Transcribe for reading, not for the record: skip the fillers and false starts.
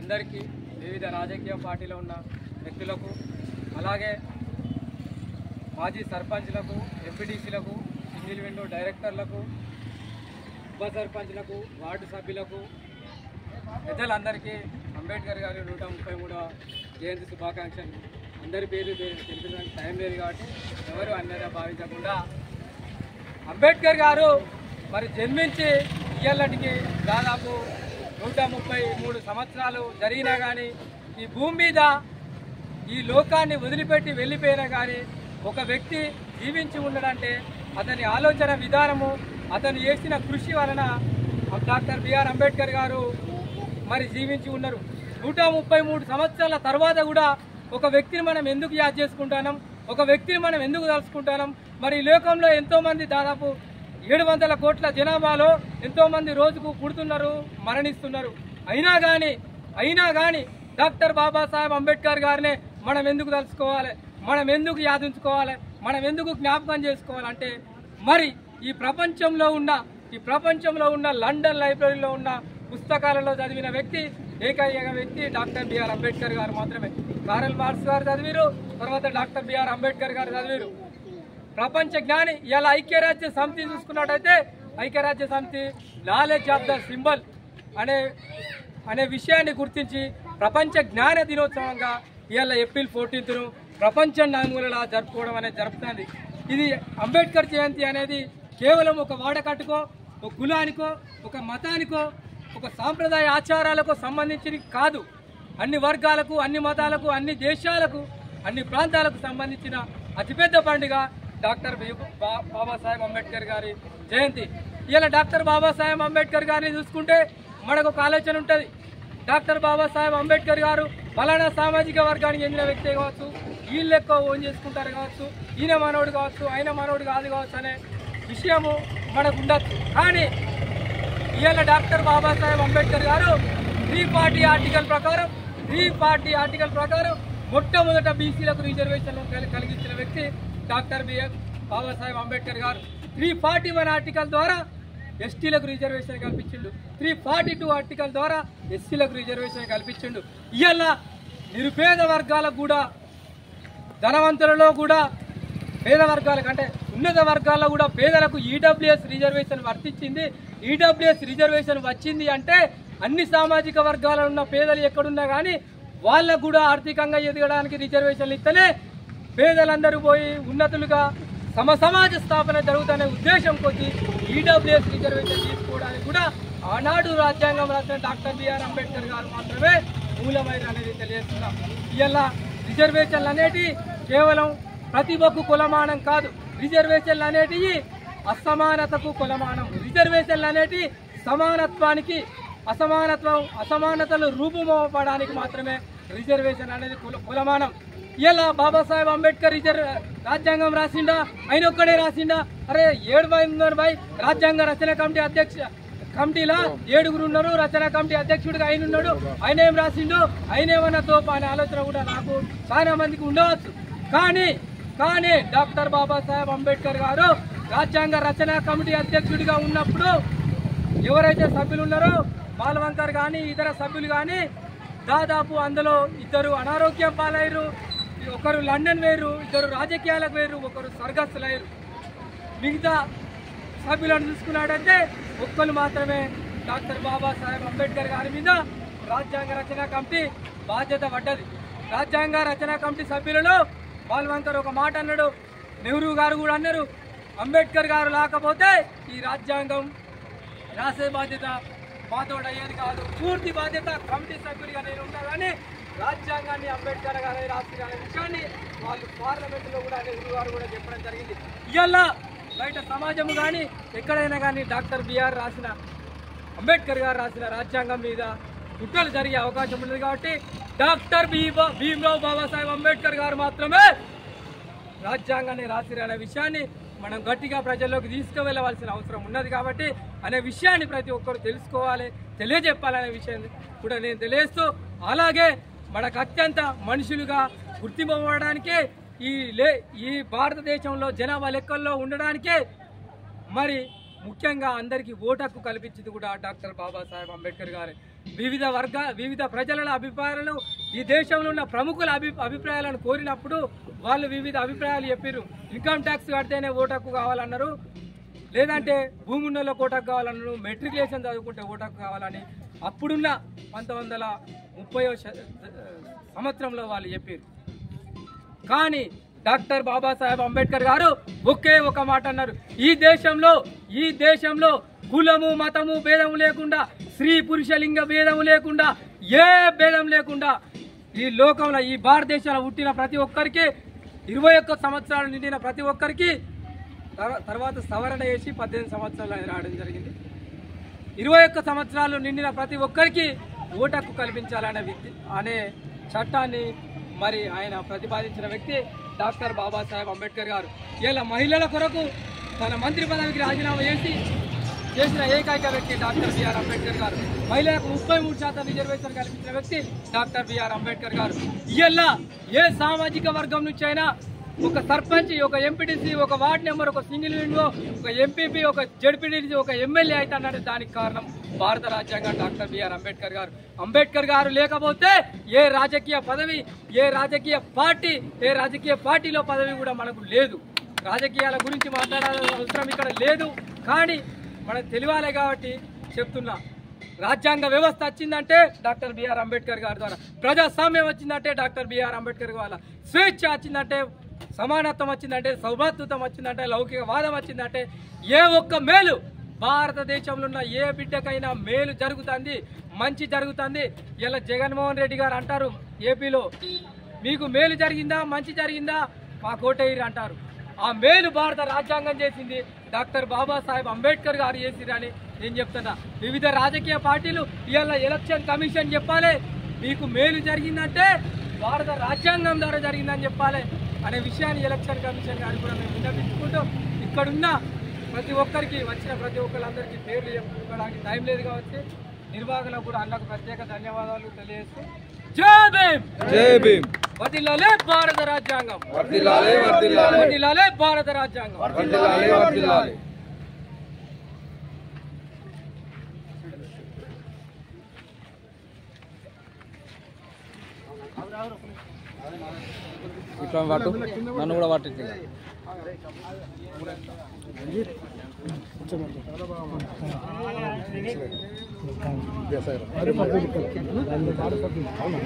అందరికీ వివిధ రాజకీయ పార్టీలో ఉన్న వ్యక్తులకు అలాగే మాజీ సర్పంచ్లకు ఎంపీటీసీలకు సింగిల్ విండో డైరెక్టర్లకు ఉప సర్పంచ్లకు వార్డు సభ్యులకు పెద్దలందరికీ అంబేద్కర్ గారి 133వ జయంతి శుభాకాంక్షలు. అందరి పేరు తెలిపడానికి టైం లేదు కాబట్టి ఎవరు అన్యదా భావించకుండా అంబేద్కర్ గారు మరి జన్మించి ఇయ్యాలటికి దాదాపు 133 సంవత్సరాలు జరిగినా కానీ ఈ భూమి మీద ఈ లోకాన్ని వదిలిపెట్టి వెళ్ళిపోయినా కానీ ఒక వ్యక్తి జీవించి ఉండడంటే అతని ఆలోచన విధానము, అతను చేసిన కృషి వలన డాక్టర్ బిఆర్ అంబేద్కర్ గారు మరి జీవించి ఉన్నారు. 133 సంవత్సరాల తర్వాత కూడా ఒక వ్యక్తిని మనం ఎందుకు యాద్ చేసుకుంటున్నాం, ఒక వ్యక్తిని మనం ఎందుకు తలుచుకుంటున్నాం? మరి ఈ లోకంలో ఎంతోమంది దాదాపు 700 కోట్ల జనాభాలో ఎంతోమంది రోజుకు పుడుతున్నారు, మరణిస్తున్నారు. అయినా కానీ డాక్టర్ బాబాసాహెబ్ అంబేద్కర్ గారినే మనం ఎందుకు తలుచుకోవాలి, మనం ఎందుకు యాదించుకోవాలి, మనం ఎందుకు జ్ఞాపకం చేసుకోవాలంటే మరి ఈ ప్రపంచంలో ఉన్న లండన్ లైబ్రరీలో ఉన్న పుస్తకాలలో చదివిన వ్యక్తి ఏకైక వ్యక్తి డాక్టర్ బిఆర్ అంబేద్కర్ గారు మాత్రమే. కారల్ మార్క్స్ గారు చదివారు, తర్వాత డాక్టర్ బిఆర్ అంబేద్కర్ గారు చదివారు. ప్రపంచ జ్ఞాని. ఇలా ఐక్యరాజ్య సమితి చూసుకున్నట్టయితే ఐక్యరాజ్య సమితి నాలెడ్జ్ ఆఫ్ ద సింబల్ అనే విషయాన్ని గుర్తించి ప్రపంచ జ్ఞాన దినోత్సవంగా ఇవాళ ఏప్రిల్ 14ను ప్రపంచం నలుమూలలా జరుపుకోవడం అనేది జరుపుతుంది. ఇది అంబేద్కర్ జయంతి అనేది కేవలం ఒక వాడకట్టుకో, ఒక కులానికో, ఒక మతానికో, ఒక సాంప్రదాయ ఆచారాలకు సంబంధించి కాదు. అన్ని వర్గాలకు, అన్ని మతాలకు, అన్ని దేశాలకు, అన్ని ప్రాంతాలకు సంబంధించిన అతిపెద్ద పండుగ డాక్టర్ బాబాసాహెబ్ అంబేద్కర్ గారి జయంతి. ఇలా డాక్టర్ బాబాసాహెబ్ అంబేద్కర్ గారిని చూసుకుంటే మనకు ఒక ఆలోచన ఉంటుంది. డాక్టర్ బాబాసాహెబ్ అంబేద్కర్ గారు ఫలానా సామాజిక వర్గానికి చెందిన వ్యక్తే కావచ్చు, వీళ్ళు ఎక్కువ ఓన్ చేసుకుంటారు కావచ్చు, ఈయన మనోడు కావచ్చు, ఆయన మనోడు కాదు కావచ్చు అనే విషయము మనకు ఉండొచ్చు. కానీ ఇవాళ డాక్టర్ బాబాసాహెబ్ అంబేద్కర్ గారు 3 పార్టీ ఆర్టికల్ ప్రకారం మొట్టమొదట బీసీలకు రిజర్వేషన్లు కలిగించిన వ్యక్తి డాక్టర్ బాబాసాహెబ్ అంబేద్కర్ గారు. 341 ఆర్టికల్ ద్వారా ఎస్టీలకు రిజర్వేషన్ కల్పించిండు. 342 ఆర్టికల్ ద్వారా ఎస్సీలకు రిజర్వేషన్ కల్పించిండు. ఇవాళ నిరుపేద వర్గాలకు కూడా, ధనవంతులలో కూడా, పేద వర్గాలకు అంటే ఉన్నత వర్గాల్లో కూడా పేదలకు ఈడబ్ల్యూఎస్ రిజర్వేషన్ వర్తించింది. ఈడబ్ల్యూఎస్ రిజర్వేషన్ వచ్చింది అంటే అన్ని సామాజిక వర్గాల్లో ఉన్న పేదలు ఎక్కడున్నా కానీ వాళ్ళకు కూడా ఆర్థికంగా ఎదగడానికి రిజర్వేషన్లు ఇస్తేనే పేదలందరూ పోయి ఉన్నతులుగా సమాజ స్థాపన జరుగుతున్న ఉద్దేశం కొద్దీ ఈడబ్ల్యూఎస్ రిజర్వేషన్ తీసుకోవడానికి కూడా ఆనాడు రాజ్యాంగం రాసిన డాక్టర్ బిఆర్ అంబేద్కర్ గారు మాత్రమే మూలమైన అనేది తెలియజేస్తున్నాం. ఇవాళ రిజర్వేషన్లు అనేటివి కేవలం ప్రతిభకు కులమానం కాదు. రిజర్వేషన్లు అనేటివి అసమానతకు కులమానం. రిజర్వేషన్లు అనేటివి సమానత్వానికి, అసమానతలు రూపుమాపడానికి మాత్రమే రిజర్వేషన్ అనేది కులమానం. ఇలా బాబాసాహెబ్ అంబేద్కర్ రాజ్యాంగం రాసిండా, ఆయన ఒక్కడే రాసిండా? అరే 7 మంది రాజ్యాంగ రచన కమిటీలో 7 ఉన్నారు. రచనా కమిటీ అధ్యక్షుడిగా ఆయన ఉన్నాడు. ఆయన ఏం రాసిండు, ఆయన ఏమన్నా తోప అనే ఆలోచన కూడా నాకు చాలా మందికి ఉండవచ్చు. కానీ డాక్టర్ బాబాసాహెబ్ అంబేద్కర్ గారు రాజ్యాంగ రచనా కమిటీ అధ్యక్షుడిగా ఉన్నప్పుడు ఎవరైతే సభ్యులు ఉన్నారో మాల్వంకర్ కానీ ఇతర సభ్యులు కానీ దాదాపు అందులో 2 అనారోగ్యం పాలయ్యారు, ఒకరు లండన్ వేరు, 2 రాజకీయాలకు వేరు, ఒకరు స్వర్గస్థులయ్యారు. మిగతా సభ్యులను చూసుకున్నాడంటే ఒక్కరు మాత్రమే డాక్టర్ బాబాసాహెబ్ అంబేద్కర్ గారి మీద రాజ్యాంగ రచనా కమిటీ బాధ్యత పడ్డది. రాజ్యాంగ రచనా కమిటీ సభ్యులలో మాల్వంకర్ ఒక మాట అన్నాడు, నెహ్రూ గారు కూడా అన్నారు, అంబేద్కర్ గారు లేకపోతే ఈ రాజ్యాంగం రాసే బాధ్యత మాతోడు అయ్యేది కాదు, పూర్తి బాధ్యత కమిటీ సభ్యుడిగా నేను ఉన్నా కానీ రాజ్యాంగాన్ని అంబేద్కర్ గారు రాసిన విషయాన్ని వాళ్ళు పార్లమెంటులో కూడా నెహ్రూ గారు కూడా చెప్పడం జరిగింది. ఇవాళ బయట సమాజం కానీ ఎక్కడైనా కానీ డాక్టర్ బిఆర్ రాసిన, అంబేద్కర్ గారు రాసిన రాజ్యాంగం మీద కుట్రలు జరిగే అవకాశం ఉన్నది. కాబట్టి డాక్టర్ భీమ్రావ్ బాబాసాహెబ్ అంబేద్కర్ గారు మాత్రమే రాజ్యాంగాన్ని రాసిరనే విషయాన్ని మనం గట్టిగా ప్రజల్లోకి తీసుకువెళ్ళవలసిన అవసరం ఉన్నది. కాబట్టి అనే విషయాన్ని ప్రతి ఒక్కరు తెలుసుకోవాలి, తెలియజెప్పాలనే విషయాన్ని కూడా నేను తెలియజేస్తూ, అలాగే మనకు అత్యంత మనుషులుగా గుర్తింపబడడానికే ఈ భారతదేశంలో జనాభా లెక్కల్లో ఉండడానికే మరి ముఖ్యంగా అందరికీ ఓటు హక్కు కల్పించింది కూడా డాక్టర్ బాబాసాహెబ్ అంబేద్కర్ గారు. వివిధ ప్రజల అభిప్రాయాలను ఈ దేశంలో ఉన్న ప్రముఖుల అభిప్రాయాలను కోరినప్పుడు వాళ్ళు వివిధ అభిప్రాయాలు చెప్పారు. ఇన్కమ్ ట్యాక్స్ కడితేనే ఓటు హక్కు కావాలన్నారు, లేదంటే భూమి ఉన్న ఓటు కావాలన్నారు, మెట్రికులేషన్ చదువుకుంటే ఓటు హక్కు కావాలని అప్పుడున్న 1930 సంవత్సరంలో వాళ్ళు చెప్పారు. కానీ డాక్టర్ బాబాసాహెబ్ అంబేద్కర్ గారు ఒకే ఒక మాట అన్నారు, ఈ దేశంలో కులము మతము భేదం లేకుండా, స్త్రీ పురుష లింగ భేదం లేకుండా, ఏ భేదం లేకుండా ఈ లోకంలో ఈ భారతదేశంలో పుట్టిన ప్రతి ఒక్కరికి 21 సంవత్సరాలు నిండిన ప్రతి ఒక్కరికి తర్వాత సవరణ చేసి 18 సంవత్సరాలు రావడం జరిగింది. 21 సంవత్సరాలు నిండిన ప్రతి ఒక్కరికి ఓటు హక్కు కల్పించాలనే చట్టాన్ని మరి ఆయన ప్రతిపాదించిన వ్యక్తి డాక్టర్ బాబాసాహెబ్ అంబేద్కర్ గారు. ఇలా మహిళల కొరకు తన మంత్రి పదవికి రాజీనామా చేసిన ఏకైక వ్యక్తి డాక్టర్ బిఆర్ అంబేద్కర్ గారు. మహిళలకు 33% రిజర్వేషన్ కల్పించిన వ్యక్తి డాక్టర్ బిఆర్ అంబేద్కర్ గారు. ఇలా ఏ సామాజిక వర్గం నుంచి అయినా ఒక సర్పంచ్, ఒక ఎంపీటీసీ, ఒక వార్డు నెంబర్, ఒక సింగిల్ విండో, ఒక ఎంపీపీ, ఒక జడ్పీటీసీ, ఒక ఎమ్మెల్యే అవుతానంటే దానికి కారణం భారత రాజ్యాంగం డాక్టర్ బిఆర్ అంబేద్కర్ గారు. అంబేద్కర్ గారు లేకపోతే ఏ రాజకీయ పదవి, ఏ రాజకీయ పార్టీలో పదవి కూడా మనకు లేదు. రాజకీయాల గురించి మాట్లాడాల్సిన అవసరం ఇక్కడ లేదు. కానీ మనకు తెలియాలి కాబట్టి చెప్తున్నా, రాజ్యాంగ వ్యవస్థ వచ్చిందంటే డాక్టర్ బిఆర్ అంబేద్కర్ గారి ద్వారా, ప్రజాస్వామ్యం వచ్చిందంటే డాక్టర్ బిఆర్ అంబేద్కర్ ద్వారా, స్వేచ్ఛ వచ్చిందంటే, సమానత్వం వచ్చిందంటే, సౌభాతృత్వం వచ్చిందంటే, లౌకికవాదం వచ్చిందంటే, ఏ ఒక్క మేలు భారతదేశంలో ఉన్న ఏ బిడ్డకైనా మేలు జరుగుతుంది, మంచి జరుగుతుంది. ఇలా జగన్మోహన్ రెడ్డి గారు అంటారు ఏపీలో, మీకు మేలు జరిగిందా, మంచి జరిగిందా, మా కోటేరు అంటారు. ఆ మేలు భారత రాజ్యాంగం చేసింది, డాక్టర్ బాబాసాహెబ్ అంబేద్కర్ గారు చేసిరని నేను చెప్తున్నా. వివిధ రాజకీయ పార్టీలు ఇవాళ ఎలక్షన్ కమిషన్ చెప్పాలి, మీకు మేలు జరిగిందంటే భారత రాజ్యాంగం ద్వారా జరిగిందని చెప్పాలి అనే విషయాన్ని ఎలక్షన్ కమిషన్ గారికి కూడా మేము విన్నపించుకుంటూ, ఇక్కడున్న ప్రతి ఒక్కరికి, వచ్చిన ప్రతి ఒక్కరందరికీ పేర్లు చెప్పుకోవడానికి టైం లేదు కాబట్టి నిర్వాహకులకు కూడా అన్నకు ప్రత్యేక ధన్యవాదాలు తెలియజేస్తూ, జై భీమ్, జై భీమ్. వర్ధిల్లాలే భారత రాజ్యాంగం, వర్ధిల్లాలే భారత రాజ్యాంగం. నన్ను కూడా పట్టించింది.